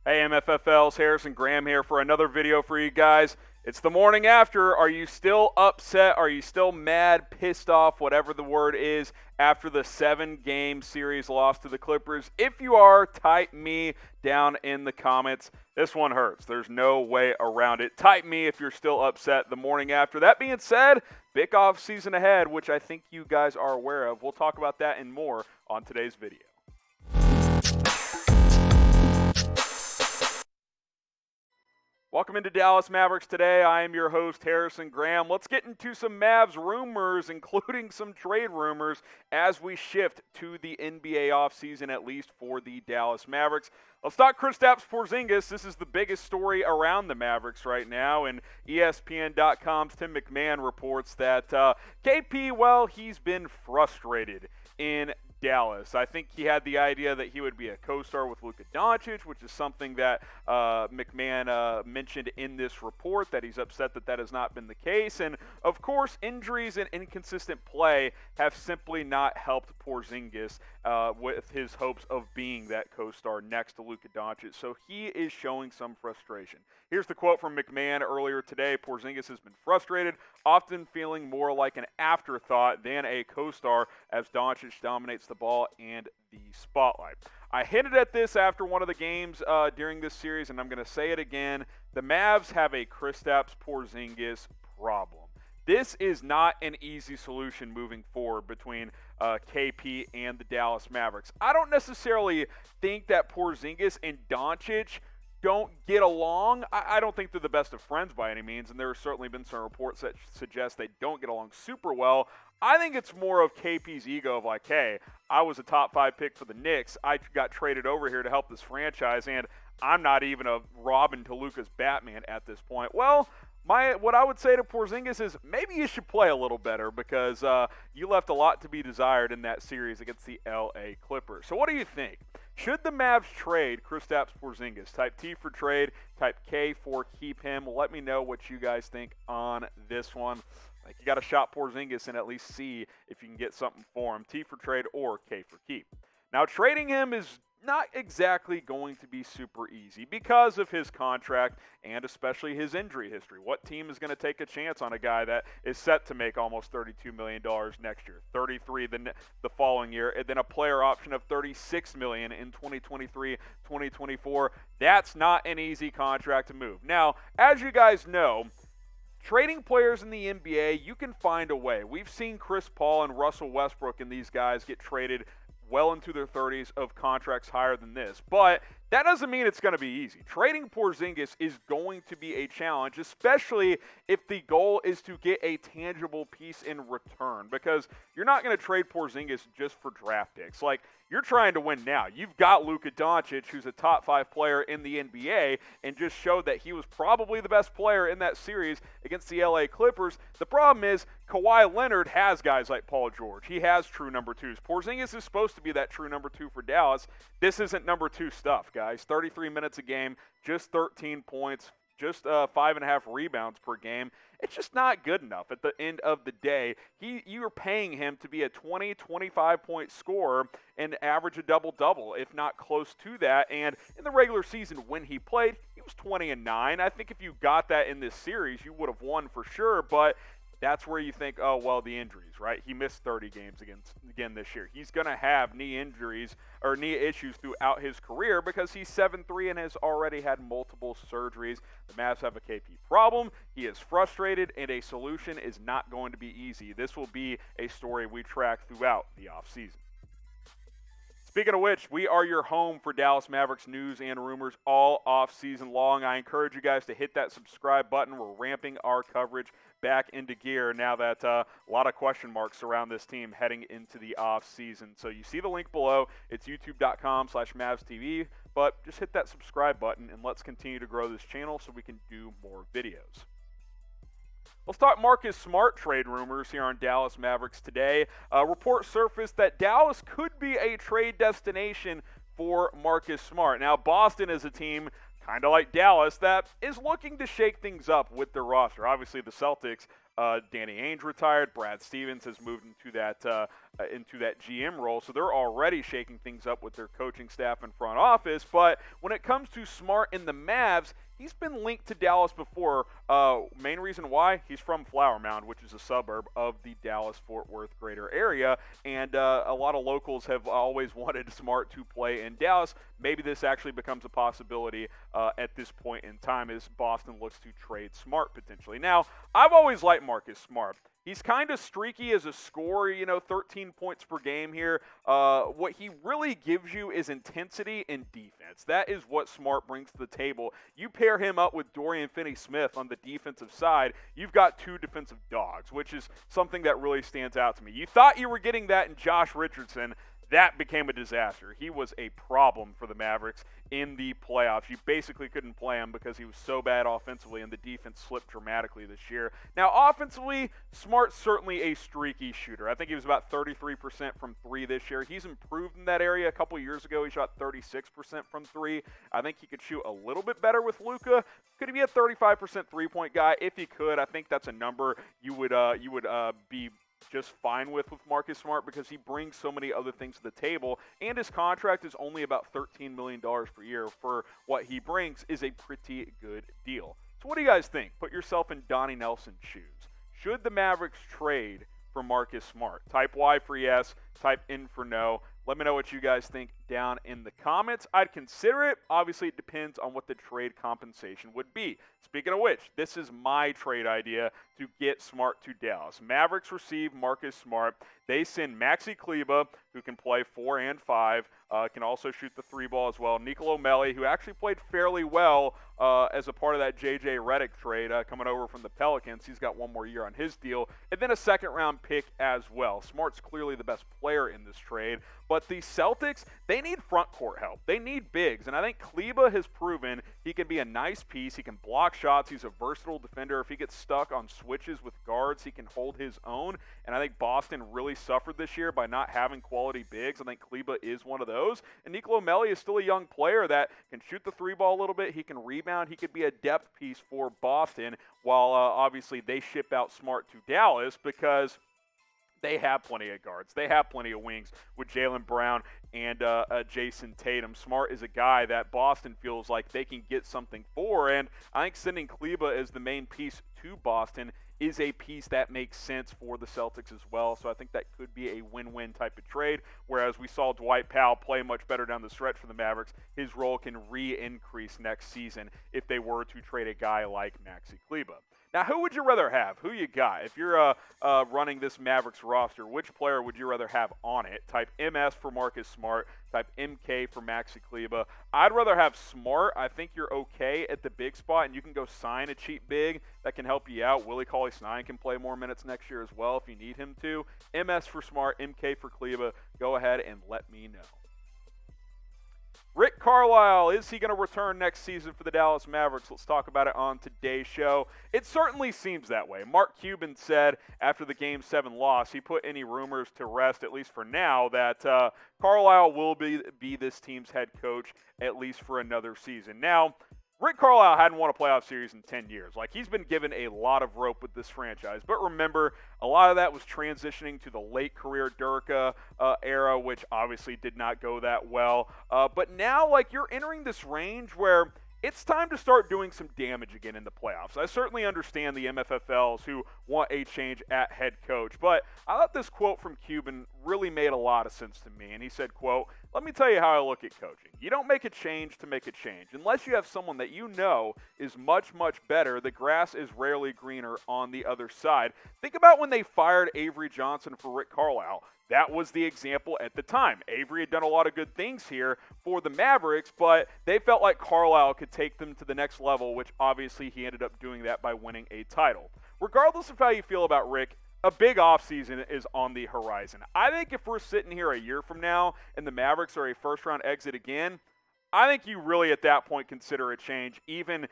Hey MFFLs, Harrison Graham here for another video for you guys. It's the morning after. Are you still upset? Are you still mad, pissed off, whatever the word is, after the 7-game series loss to the Clippers? If you are, type me down in the comments. This one hurts. There's no way around it. Type me if you're still upset the morning after. That being said, big off season ahead, which I think you guys are aware of. We'll talk about that and more on today's video. Welcome into Dallas Mavericks Today. I am your host, Harrison Graham. Let's get into some Mavs rumors, including some trade rumors, as we shift to the NBA offseason, at least for the Dallas Mavericks. Let's talk Kristaps Porzingis. This is the biggest story around the Mavericks right now, and ESPN.com's Tim MacMahon reports that KP, well, he's been frustrated in Dallas. I think he had the idea that he would be a co-star with Luka Doncic, which is something that MacMahon mentioned in this report, that he's upset that that has not been the case. And, of course, injuries and inconsistent play have simply not helped Porzingis with his hopes of being that co-star next to Luka Doncic. So he is showing some frustration. Here's the quote from MacMahon earlier today. Porzingis has been frustrated, often feeling more like an afterthought than a co-star as Doncic dominates the ball and the spotlight. I hinted at this after one of the games during this series, and I'm going to say it again. The Mavs have a Kristaps Porzingis problem. This is not an easy solution moving forward between KP and the Dallas Mavericks. I don't necessarily think that Porzingis and Doncic don't get along. I don't think they're the best of friends by any means, and there have certainly been some reports that suggest they don't get along super well. I think it's more of KP's ego of like, hey, I was a top 5 pick for the Knicks. I got traded over here to help this franchise, and I'm not even a Robin to Luka's Batman at this point. Well, what I would say to Porzingis is maybe you should play a little better because you left a lot to be desired in that series against the LA Clippers. So what do you think? Should the Mavs trade Kristaps Porzingis? Type T for trade, type K for keep him. Let me know what you guys think on this one. Like, you got to shop Porzingis and at least see if you can get something for him. T for trade or K for keep. Now, trading him is not exactly going to be super easy because of his contract and especially his injury history. What team is going to take a chance on a guy that is set to make almost $32 million next year, $33 million the following year, and then a player option of $36 million in 2023-2024? That's not an easy contract to move. Now, as you guys know, trading players in the NBA, you can find a way. We've seen Chris Paul and Russell Westbrook and these guys get traded well into their 30s of contracts higher than this. But that doesn't mean it's going to be easy. Trading Porzingis is going to be a challenge, especially if the goal is to get a tangible piece in return, because you're not going to trade Porzingis just for draft picks. Like, you're trying to win now. You've got Luka Doncic, who's a top 5 player in the NBA, and just showed that he was probably the best player in that series against the LA Clippers. The problem is Kawhi Leonard has guys like Paul George. He has true number 2s. Porzingis is supposed to be that true number 2 for Dallas. This isn't number 2 stuff, guys. 33 minutes a game, just 13 points, just 5.5 rebounds per game. It's just not good enough. At the end of the day, you are paying him to be a 20, 25-point scorer and average a double-double, if not close to that. And in the regular season when he played, he was 20-9. I think if you got that in this series, you would have won for sure, but that's where you think, oh, well, the injuries, right? He missed 30 games again this year. He's going to have knee injuries or knee issues throughout his career because he's 7'3" and has already had multiple surgeries. The Mavs have a KP problem. He is frustrated, and a solution is not going to be easy. This will be a story we track throughout the offseason. Speaking of which, we are your home for Dallas Mavericks news and rumors all off-season long. I encourage you guys to hit that subscribe button. We're ramping our coverage back into gear now that a lot of question marks around this team heading into the off-season. So you see the link below. It's youtube.com/MavsTV. But just hit that subscribe button, and let's continue to grow this channel so we can do more videos. Let's talk Marcus Smart trade rumors here on Dallas Mavericks Today. A report surfaced that Dallas could be a trade destination for Marcus Smart. Now, Boston is a team kind of like Dallas that is looking to shake things up with their roster. Obviously, the Celtics Danny Ainge retired. Brad Stevens has moved into that GM role, so they're already shaking things up with their coaching staff and front office. But when it comes to Smart and the Mavs, he's been linked to Dallas before. Main reason why? He's from Flower Mound, which is a suburb of the Dallas-Fort Worth greater area, and a lot of locals have always wanted Smart to play in Dallas. Maybe this actually becomes a possibility at this point in time as Boston looks to trade Smart potentially. Now, I've always liked Marcus Smart. He's kind of streaky as a scorer, 13 points per game here. What he really gives you is intensity and defense. That is what Smart brings to the table. You pair him up with Dorian Finney-Smith on the defensive side, you've got two defensive dogs, which is something that really stands out to me. You thought you were getting that in Josh Richardson. That became a disaster. He was a problem for the Mavericks in the playoffs. You basically couldn't play him because he was so bad offensively, and the defense slipped dramatically this year. Now, offensively, Smart's certainly a streaky shooter. I think he was about 33% from three this year. He's improved in that area. A couple years ago, he shot 36% from three. I think he could shoot a little bit better with Luka. Could he be a 35% three-point guy? If he could, I think that's a number you would be just fine with Marcus Smart because he brings so many other things to the table, and his contract is only about $13 million per year for what he brings is a pretty good deal. So what do you guys think? Put yourself in Donnie Nelson's shoes. Should the Mavericks trade for Marcus Smart? Type Y for yes, type N for no. Let me know what you guys think down in the comments. I'd consider it. Obviously, it depends on what the trade compensation would be. Speaking of which, this is my trade idea to get Smart to Dallas. Mavericks receive Marcus Smart. They send Maxi Kleber, who can play 4 and 5, can also shoot the 3 ball as well. Nicolo Melli, who actually played fairly well as a part of that J.J. Redick trade coming over from the Pelicans. He's got one more year on his deal. And then a second-round pick as well. Smart's clearly the best player in this trade. But the Celtics, they need front court help. They need bigs. And I think Kleber has proven he can be a nice piece. He can block shots. He's a versatile defender. If he gets stuck on switches with guards, he can hold his own. And I think Boston really suffered this year by not having quality bigs. I think Kleber is one of those. And Nicolo Melli is still a young player that can shoot the 3 ball a little bit. He can rebound. He could be a depth piece for Boston while obviously they ship out Smart to Dallas because they have plenty of guards. They have plenty of wings with Jaylen Brown and Jason Tatum. Smart is a guy that Boston feels like they can get something for, and I think sending Kleber as the main piece to Boston is a piece that makes sense for the Celtics as well. So I think that could be a win-win type of trade, whereas we saw Dwight Powell play much better down the stretch for the Mavericks. His role can re-increase next season if they were to trade a guy like Maxi Kleber. Now, who would you rather have? Who you got? If you're running this Mavericks roster, which player would you rather have on it? Type MS for Marcus Smart. Type MK for Maxi Kleber. I'd rather have Smart. I think you're okay at the big spot, and you can go sign a cheap big that can help you out. Willie Cauley-Stein can play more minutes next year as well if you need him to. MS for Smart, MK for Kleber. Go ahead and let me know. Rick Carlisle, is he going to return next season for the Dallas Mavericks? Let's talk about it on today's show. It certainly seems that way. Mark Cuban said after the Game 7 loss, he put any rumors to rest, at least for now, that Carlisle will be this team's head coach at least for another season. Now, Rick Carlisle hadn't won a playoff series in 10 years. He's been given a lot of rope with this franchise. But remember, a lot of that was transitioning to the late career Durka era, which obviously did not go that well. But now, you're entering this range where it's time to start doing some damage again in the playoffs. I certainly understand the MFFLs who want a change at head coach, but I thought this quote from Cuban really made a lot of sense to me. And he said, quote, "Let me tell you how I look at coaching. You don't make a change to make a change. Unless you have someone that you know is much, much better, the grass is rarely greener on the other side." Think about when they fired Avery Johnson for Rick Carlisle. That was the example at the time. Avery had done a lot of good things here for the Mavericks, but they felt like Carlisle could take them to the next level, which obviously he ended up doing that by winning a title. Regardless of how you feel about Rick, a big offseason is on the horizon. I think if we're sitting here a year from now and the Mavericks are a first-round exit again, I think you really at that point consider a change, even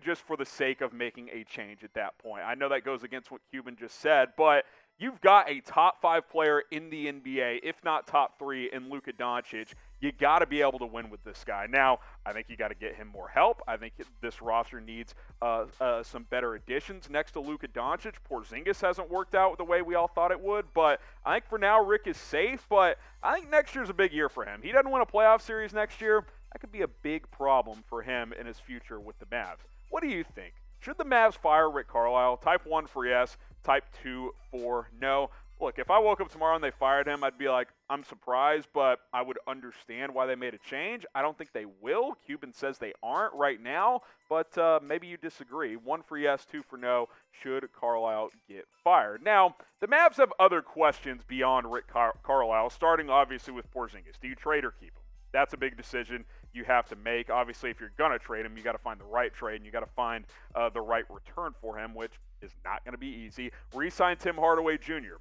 just for the sake of making a change at that point. I know that goes against what Cuban just said, but you've got a top 5 player in the NBA, if not top 3, in Luka Doncic. You got to be able to win with this guy. Now, I think you got to get him more help. I think this roster needs some better additions next to Luka Doncic. Porzingis hasn't worked out the way we all thought it would, but I think for now Rick is safe, but I think next year's a big year for him. He doesn't win a playoff series next year. That could be a big problem for him in his future with the Mavs. What do you think? Should the Mavs fire Rick Carlisle? Type 1 for yes, type 2 for no. Look, if I woke up tomorrow and they fired him, I'd be like, I'm surprised, but I would understand why they made a change. I don't think they will. Cuban says they aren't right now, but maybe you disagree. 1 for yes, 2 for no. Should Carlisle get fired? Now, the Mavs have other questions beyond Rick Carlisle, starting obviously with Porzingis. Do you trade or keep him? That's a big decision you have to make. Obviously, if you're going to trade him, you got to find the right trade, and you got to find the right return for him, which is not going to be easy. Re-sign Tim Hardaway Jr.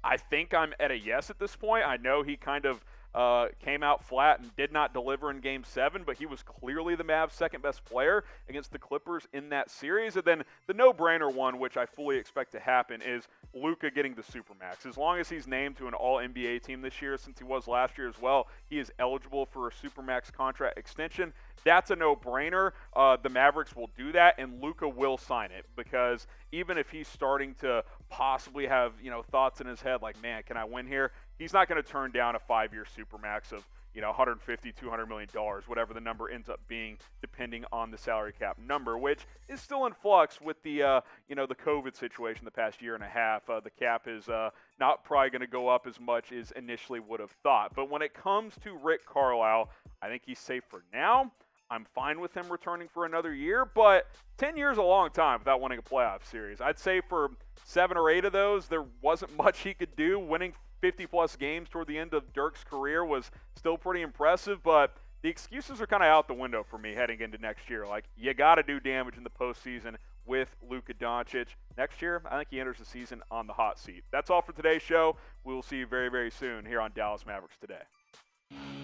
I think I'm at a yes at this point. I know he kind of came out flat and did not deliver in Game 7, but he was clearly the Mavs' second-best player against the Clippers in that series. And then the no-brainer one, which I fully expect to happen, is Luka getting the supermax. As long as he's named to an All-NBA team this year, since he was last year as well, he is eligible for a supermax contract extension. That's a no-brainer. The Mavericks will do that, and Luka will sign it, because even if he's starting to possibly have, thoughts in his head like, man, can I win here? He's not going to turn down a 5-year supermax of, $150, $200 million, whatever the number ends up being, depending on the salary cap number, which is still in flux with the, the COVID situation the past year and a half. The cap is not probably going to go up as much as initially would have thought. But when it comes to Rick Carlisle, I think he's safe for now. I'm fine with him returning for another year, but 10 years is a long time without winning a playoff series. I'd say for 7 or 8 of those, there wasn't much he could do. Winning 50-plus games toward the end of Dirk's career was still pretty impressive, but the excuses are kind of out the window for me heading into next year. Like, you got to do damage in the postseason with Luka Doncic. Next year, I think he enters the season on the hot seat. That's all for today's show. We will see you very, very soon here on Dallas Mavericks Today.